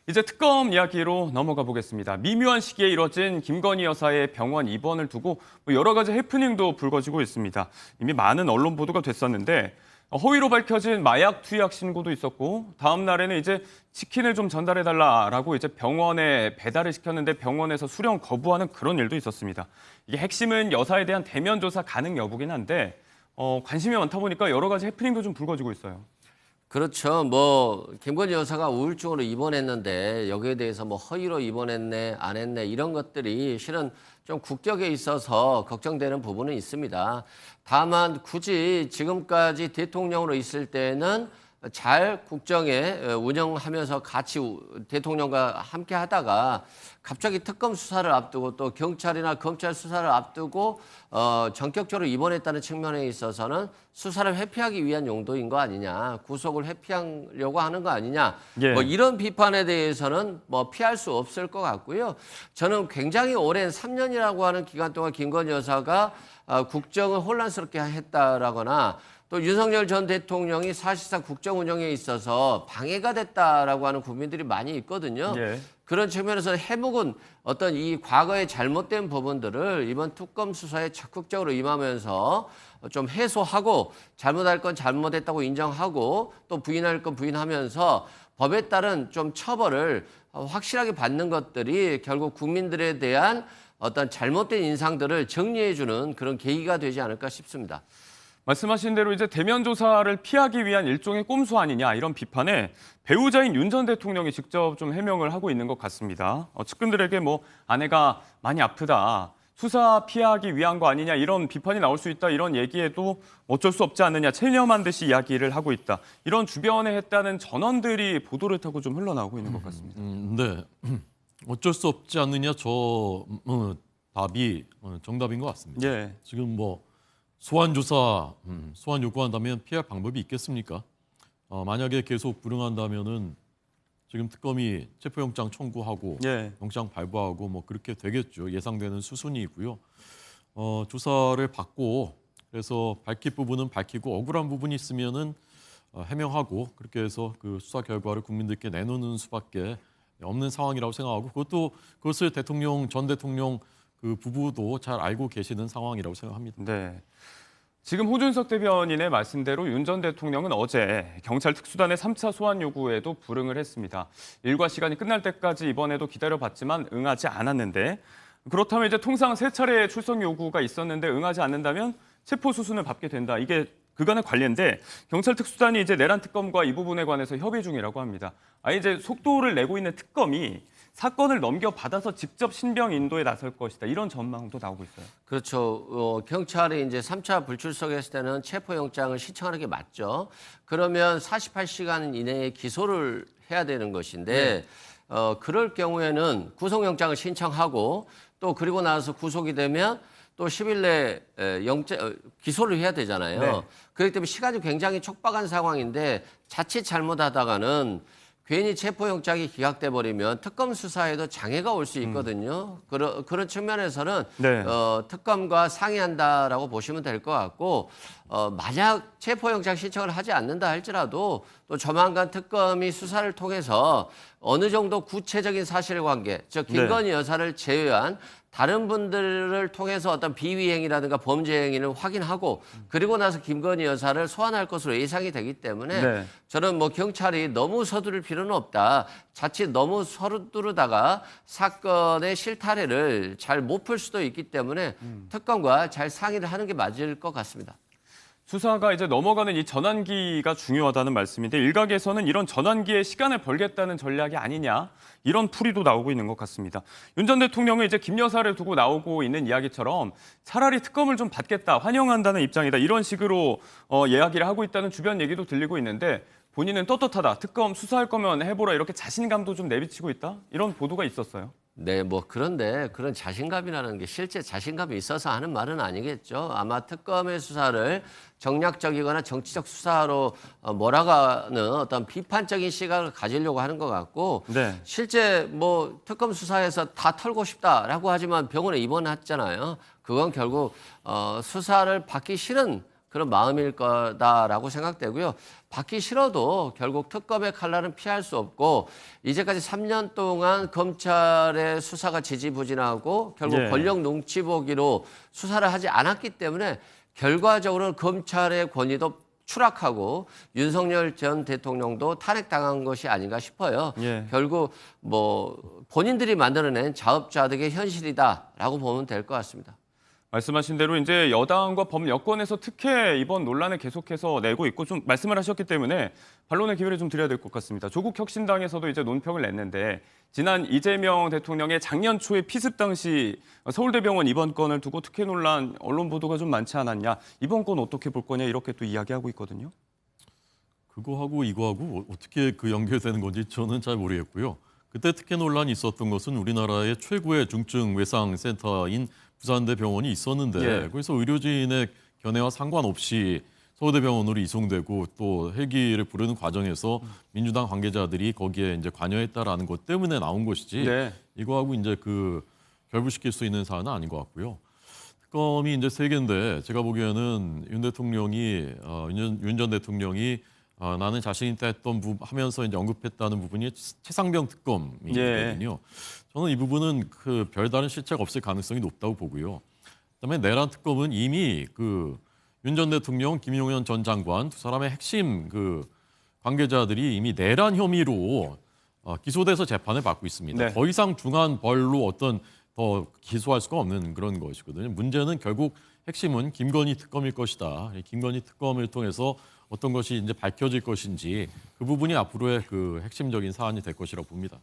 이제 특검 이야기로 넘어가 보겠습니다. 미묘한 시기에 이뤄진 김건희 여사의 병원 입원을 두고 여러 가지 해프닝도 불거지고 있습니다. 이미 많은 언론 보도가 됐었는데 허위로 밝혀진 마약 투약 신고도 있었고 다음 날에는 이제 치킨을 좀 전달해달라라고 이제 병원에 배달을 시켰는데 병원에서 수령 거부하는 그런 일도 있었습니다. 이게 핵심은 여사에 대한 대면 조사 가능 여부긴 한데 관심이 많다 보니까 여러 가지 해프닝도 좀 불거지고 있어요. 그렇죠. 김건희 여사가 우울증으로 입원했는데 여기에 대해서 허위로 입원했네, 안 했네 이런 것들이 실은 좀 국격에 있어서 걱정되는 부분은 있습니다. 다만 굳이 지금까지 대통령으로 있을 때는 잘 국정에 운영하면서 같이 대통령과 함께 하다가 갑자기 특검 수사를 앞두고 또 경찰이나 검찰 수사를 앞두고 전격적으로 입원했다는 측면에 있어서는 수사를 회피하기 위한 용도인 거 아니냐, 구속을 회피하려고 하는 거 아니냐, 예. 이런 비판에 대해서는 피할 수 없을 것 같고요. 저는 굉장히 오랜 3년이라고 하는 기간 동안 김건희 여사가 국정을 혼란스럽게 했다라거나 또 윤석열 전 대통령이 사실상 국정 운영에 있어서 방해가 됐다라고 하는 국민들이 많이 있거든요. 예. 그런 측면에서 해묵은 어떤 이 과거의 잘못된 부분들을 이번 특검 수사에 적극적으로 임하면서 좀 해소하고 잘못할 건 잘못했다고 인정하고 또 부인할 건 부인하면서 법에 따른 좀 처벌을 확실하게 받는 것들이 결국 국민들에 대한 어떤 잘못된 인상들을 정리해주는 그런 계기가 되지 않을까 싶습니다. 말씀하신 대로 이제 대면 조사를 피하기 위한 일종의 꼼수 아니냐 이런 비판에 배우자인 윤 전 대통령이 직접 좀 해명을 하고 있는 것 같습니다. 측근들에게 아내가 많이 아프다, 수사 피하기 위한 거 아니냐 이런 비판이 나올 수 있다 이런 얘기에도 어쩔 수 없지 않느냐 체념한 듯이 이야기를 하고 있다. 이런 주변에 했다는 전언들이 보도를 타고 좀 흘러나오고 있는 것 같습니다. 네, 어쩔 수 없지 않느냐 답이 정답인 것 같습니다. 예. 지금 소환 조사, 소환 요구한다면 피할 방법이 있겠습니까? 만약에 계속 불응한다면은 지금 특검이 체포영장 청구하고 예. 영장 발부하고 그렇게 되겠죠. 예상되는 수순이고요. 조사를 받고 그래서 밝힐 부분은 밝히고 억울한 부분이 있으면은 해명하고 그렇게 해서 그 수사 결과를 국민들께 내놓는 수밖에 없는 상황이라고 생각하고 그것을 전 대통령 그 부부도 잘 알고 계시는 상황이라고 생각합니다. 네. 지금 호준석 대변인의 말씀대로 윤 전 대통령은 어제 경찰 특수단의 3차 소환 요구에도 불응을 했습니다. 일과 시간이 끝날 때까지 이번에도 기다려봤지만 응하지 않았는데 그렇다면 이제 통상 3차례의 출석 요구가 있었는데 응하지 않는다면 체포 수순을 밟게 된다. 이게 그간의 관련인데 경찰 특수단이 이제 내란 특검과 이 부분에 관해서 협의 중이라고 합니다. 이제 속도를 내고 있는 특검이 사건을 넘겨받아서 직접 신병 인도에 나설 것이다. 이런 전망도 나오고 있어요. 그렇죠. 경찰이 이제 3차 불출석했을 때는 체포영장을 신청하는 게 맞죠. 그러면 48시간 이내에 기소를 해야 되는 것인데 그럴 경우에는 구속영장을 신청하고 또 그리고 나서 구속이 되면 또 10일 내에 기소를 해야 되잖아요. 네. 그렇기 때문에 시간이 굉장히 촉박한 상황인데 자칫 잘못하다가는 괜히 체포영장이 기각돼 버리면 특검 수사에도 장애가 올 수 있거든요. 그런 측면에서는 네. 특검과 상의한다라고 보시면 될 것 같고 만약 체포영장 신청을 하지 않는다 할지라도 또 조만간 특검이 수사를 통해서 어느 정도 구체적인 사실관계, 즉 김건희 여사를 제외한 다른 분들을 통해서 어떤 비위 행위라든가 범죄 행위를 확인하고 그리고 나서 김건희 여사를 소환할 것으로 예상이 되기 때문에 저는 뭐 경찰이 너무 서두를 필요는 없다. 자칫 너무 서두르다가 사건의 실타래를 잘 못 풀 수도 있기 때문에 특검과 잘 상의를 하는 게 맞을 것 같습니다. 수사가 이제 넘어가는 이 전환기가 중요하다는 말씀인데 일각에서는 이런 전환기에 시간을 벌겠다는 전략이 아니냐 이런 풀이도 나오고 있는 것 같습니다. 윤 전 대통령은 이제 김 여사를 두고 나오고 있는 이야기처럼 차라리 특검을 좀 받겠다, 환영한다는 입장이다 이런 식으로 이야기를 하고 있다는 주변 얘기도 들리고 있는데 본인은 떳떳하다, 특검 수사할 거면 해보라 이렇게 자신감도 좀 내비치고 있다 이런 보도가 있었어요. 네, 뭐 그런데 그런 자신감이라는 게 실제 자신감이 있어서 하는 말은 아니겠죠. 아마 특검의 수사를 정략적이거나 정치적 수사로 몰아가는 어떤 비판적인 시각을 가지려고 하는 것 같고 실제 뭐 특검 수사에서 다 털고 싶다라고 하지만 병원에 입원했잖아요. 그건 결국 수사를 받기 싫은 그런 마음일 거다라고 생각되고요. 받기 싫어도 결국 특검의 칼날은 피할 수 없고 이제까지 3년 동안 검찰의 수사가 지지부진하고 결국 권력 눈치 보기로 수사를 하지 않았기 때문에 결과적으로 검찰의 권위도 추락하고 윤석열 전 대통령도 탄핵당한 것이 아닌가 싶어요. 결국 뭐 본인들이 만들어낸 자업자득의 현실이다라고 보면 될 것 같습니다. 말씀하신 대로 이제 여당과 범여권에서 특혜 이번 논란을 계속해서 내고 있고 좀 말씀을 하셨기 때문에 반론의 기회를 좀 드려야 될 것 같습니다. 조국 혁신당에서도 이제 논평을 냈는데 지난 이재명 대통령의 작년 초에 피습 당시 서울대병원 입원 건을 두고 특혜 논란 언론 보도가 좀 많지 않았냐. 이번 건 어떻게 볼 거냐 이렇게 또 이야기하고 있거든요. 그거하고 이거하고 어떻게 그 연결되는 건지 저는 잘 모르겠고요. 그때 특혜 논란이 있었던 것은 우리나라의 최고의 중증 외상센터인 부산대 병원이 있었는데 그래서 의료진의 견해와 상관없이 서울대병원으로 이송되고 또 헬기를 부르는 과정에서 민주당 관계자들이 거기에 이제 관여했다라는 것 때문에 나온 것이지 이거하고 이제 그 결부시킬 수 있는 사안은 아닌 것 같고요. 특검이 이제 세 개인데 제가 보기에는 윤 전 대통령이 나는 자신 있다 하면서 이제 언급했다는 부분이 최상병 특검이거든요. 저는 이 부분은 그 별다른 실체가 없을 가능성이 높다고 보고요. 그다음에 내란 특검은 이미 그 윤 전 대통령, 김용현 전 장관 두 사람의 핵심 그 관계자들이 이미 내란 혐의로 기소돼서 재판을 받고 있습니다. 더 이상 중한 벌로 어떤 더 기소할 수가 없는 그런 것이거든요. 문제는 결국 핵심은 김건희 특검일 것이다. 김건희 특검을 통해서 어떤 것이 이제 밝혀질 것인지 그 부분이 앞으로의 그 핵심적인 사안이 될 것이라고 봅니다.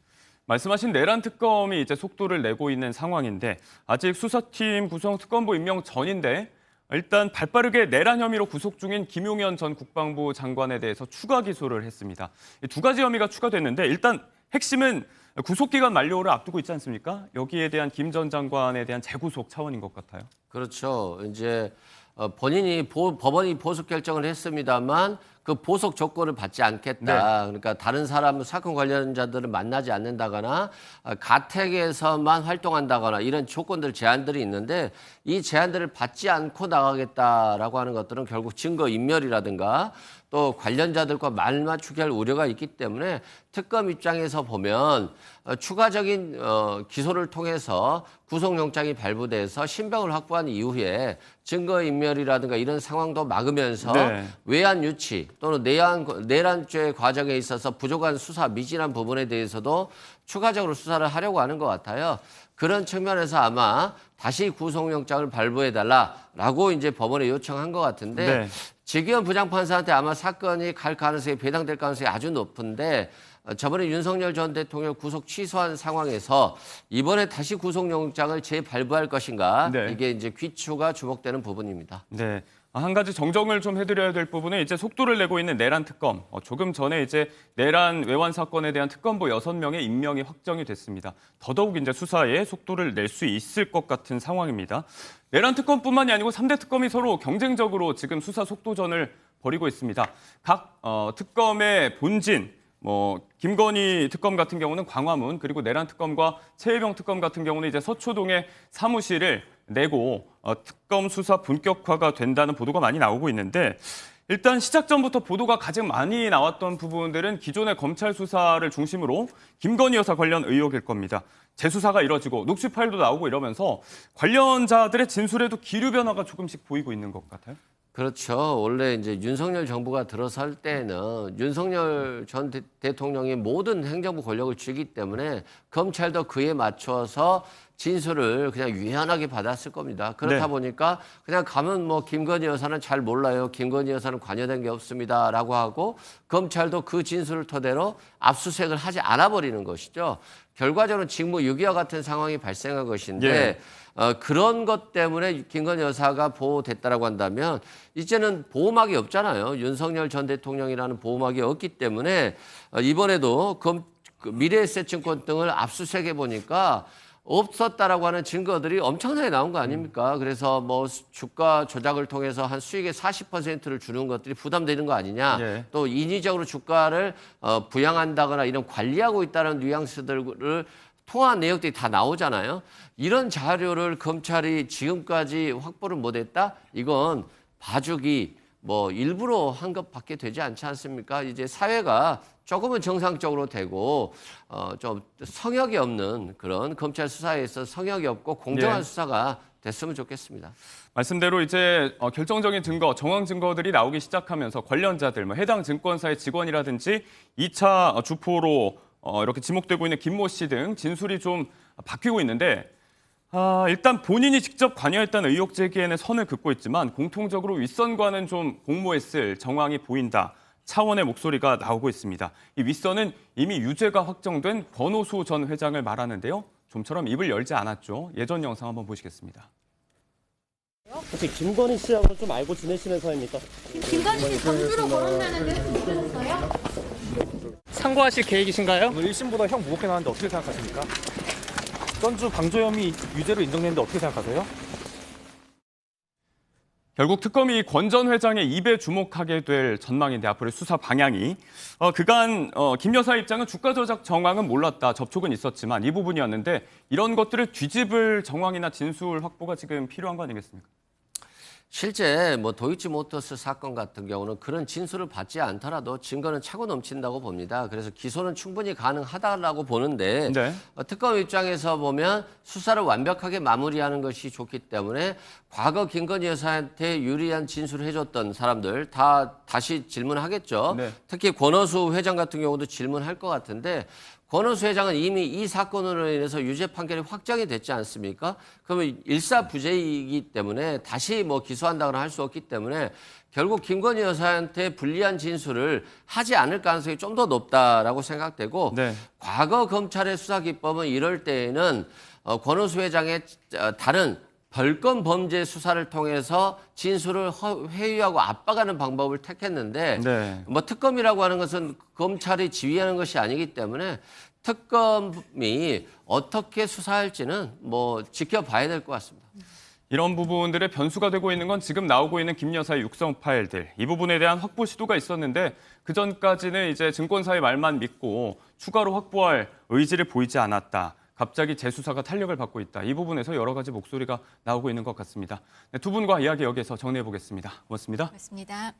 말씀하신 내란 특검이 이제 속도를 내고 있는 상황인데 아직 수사팀 구성 특검부 임명 전인데 일단 발빠르게 내란 혐의로 구속 중인 김용현 전 국방부 장관에 대해서 추가 기소를 했습니다. 두 가지 혐의가 추가됐는데 일단 핵심은 구속기간 만료를 앞두고 있지 않습니까? 여기에 대한 김 전 장관에 대한 재구속 차원인 것 같아요. 그렇죠. 이제 본인이 법원이 보석 결정을 했습니다만 그 보석 조건을 받지 않겠다. 그러니까 다른 사람 사건 관련자들을 만나지 않는다거나 가택에서만 활동한다거나 이런 조건들 제한들이 있는데 이 제한들을 받지 않고 나가겠다라고 하는 것들은 결국 증거 인멸이라든가 또 관련자들과 말 맞추게 할 우려가 있기 때문에 특검 입장에서 보면 추가적인 기소를 통해서 구속영장이 발부돼서 신병을 확보한 이후에 증거인멸이라든가 이런 상황도 막으면서 외환 유치 또 또는 내란죄 과정에 있어서 부족한 수사 미진한 부분에 대해서도 추가적으로 수사를 하려고 하는 것 같아요. 그런 측면에서 아마 다시 구속영장을 발부해달라라고 이제 법원에 요청한 것 같은데 네. 지기현 부장판사한테 아마 사건이 갈 가능성이 배당될 가능성이 아주 높은데 저번에 윤석열 전 대통령 구속 취소한 상황에서 이번에 다시 구속영장을 재발부할 것인가 네. 이게 이제 귀추가 주목되는 부분입니다. 네. 한 가지 정정을 좀 해드려야 될 부분은 이제 속도를 내고 있는 내란 특검. 조금 전에 이제 내란 외환 사건에 대한 특검보 6명의 임명이 확정이 됐습니다. 더더욱 이제 수사에 속도를 낼 수 있을 것 같은 상황입니다. 내란 특검뿐만이 아니고 3대 특검이 서로 경쟁적으로 지금 수사 속도전을 벌이고 있습니다. 각 특검의 본진, 김건희 특검 같은 경우는 광화문, 그리고 내란 특검과 최혜병 특검 같은 경우는 이제 서초동에 사무실을 내고 특검 수사 본격화가 된다는 보도가 많이 나오고 있는데 일단 시작 전부터 보도가 가장 많이 나왔던 부분들은 기존의 검찰 수사를 중심으로 김건희 여사 관련 의혹일 겁니다. 재수사가 이뤄지고 녹취 파일도 나오고 이러면서 관련자들의 진술에도 기류 변화가 조금씩 보이고 있는 것 같아요. 그렇죠. 원래 이제 윤석열 정부가 들어설 때는 윤석열 전 대통령이 모든 행정부 권력을 쥐기 때문에 검찰도 그에 맞춰서 진술을 그냥 유연하게 받았을 겁니다. 그렇다 네. 보니까 그냥 가면 뭐 김건희 여사는 잘 몰라요. 김건희 여사는 관여된 게 없습니다라고 하고 검찰도 그 진술을 토대로 압수수색을 하지 않아 버리는 것이죠. 결과적으로 직무유기와 같은 상황이 발생한 것인데 예. 그런 것 때문에 김건희 여사가 보호됐다라고 한다면 이제는 보호막이 없잖아요. 윤석열 전 대통령이라는 보호막이 없기 때문에 이번에도 미래에셋증권 등을 압수수색해 보니까 없었다라고 하는 증거들이 엄청나게 나온 거 아닙니까? 그래서 뭐 주가 조작을 통해서 한 수익의 40%를 주는 것들이 부담되는 거 아니냐. 예. 또 인위적으로 주가를 부양한다거나 이런 관리하고 있다는 뉘앙스들을 통한 내역들이 다 나오잖아요. 이런 자료를 검찰이 지금까지 확보를 못했다? 이건 봐주기 뭐 일부러 한 것밖에 되지 않지 않습니까? 이제 사회가 조금은 정상적으로 되고 좀 성역이 없는 그런 검찰 수사에서 성역이 없고 공정한 예. 수사가 됐으면 좋겠습니다. 말씀대로 이제 결정적인 증거, 정황 증거들이 나오기 시작하면서 관련자들, 해당 증권사의 직원이라든지 2차 주포로 이렇게 지목되고 있는 김모 씨 등 진술이 좀 바뀌고 있는데 일단 본인이 직접 관여했다는 의혹 제기에는 선을 긋고 있지만 공통적으로 윗선과는 좀 공모했을 정황이 보인다. 차원의 목소리가 나오고 있습니다. 이 윗선은 이미 유죄가 확정된 권오수 전 회장을 말하는데요. 좀처럼 입을 열지 않았죠. 예전 영상 한번 보시겠습니다. 혹시 김건희 씨하고 좀 알고 지내시는 사이입니까? 김건희 씨 정주로 거론나는데 들으셨어요? 상고하실 계획이신가요? 오늘 1심보다 형 무겁게 나왔는데 어떻게 생각하십니까? 전주 방조 혐의 유죄로 인정됐는데 어떻게 생각하세요? 결국 특검이 권 전 회장의 입에 주목하게 될 전망인데 앞으로의 수사 방향이 그간 김 여사 입장은 주가 조작 정황은 몰랐다. 접촉은 있었지만 이 부분이었는데 이런 것들을 뒤집을 정황이나 진술 확보가 지금 필요한 거 아니겠습니까? 실제 뭐 도이치모터스 사건 같은 경우는 그런 진술을 받지 않더라도 증거는 차고 넘친다고 봅니다. 그래서 기소는 충분히 가능하다라고 보는데 네. 특검 입장에서 보면 수사를 완벽하게 마무리하는 것이 좋기 때문에 과거 김건희 여사한테 유리한 진술을 해줬던 사람들 다 다시 질문하겠죠. 네. 특히 권오수 회장 같은 경우도 질문할 것 같은데 권오수 회장은 이미 이 사건으로 인해서 유죄 판결이 확정이 됐지 않습니까? 그러면 일사부재이기 때문에 다시 뭐 기소한다거나 할 수 없기 때문에 결국 김건희 여사한테 불리한 진술을 하지 않을 가능성이 좀 더 높다라고 생각되고 네. 과거 검찰의 수사 기법은 이럴 때에는 권오수 회장의 다른 별건 범죄 수사를 통해서 진술을 회유하고 압박하는 방법을 택했는데 네. 뭐 특검이라고 하는 것은 검찰이 지휘하는 것이 아니기 때문에 특검이 어떻게 수사할지는 뭐 지켜봐야 될 것 같습니다. 이런 부분들의 변수가 되고 있는 건 지금 나오고 있는 김 여사의 육성 파일들. 이 부분에 대한 확보 시도가 있었는데 그전까지는 이제 증권사의 말만 믿고 추가로 확보할 의지를 보이지 않았다. 갑자기 재수사가 탄력을 받고 있다. 이 부분에서 여러 가지 목소리가 나오고 있는 것 같습니다. 네, 두 분과 이야기 여기서 정리해 보겠습니다. 고맙습니다. 고맙습니다.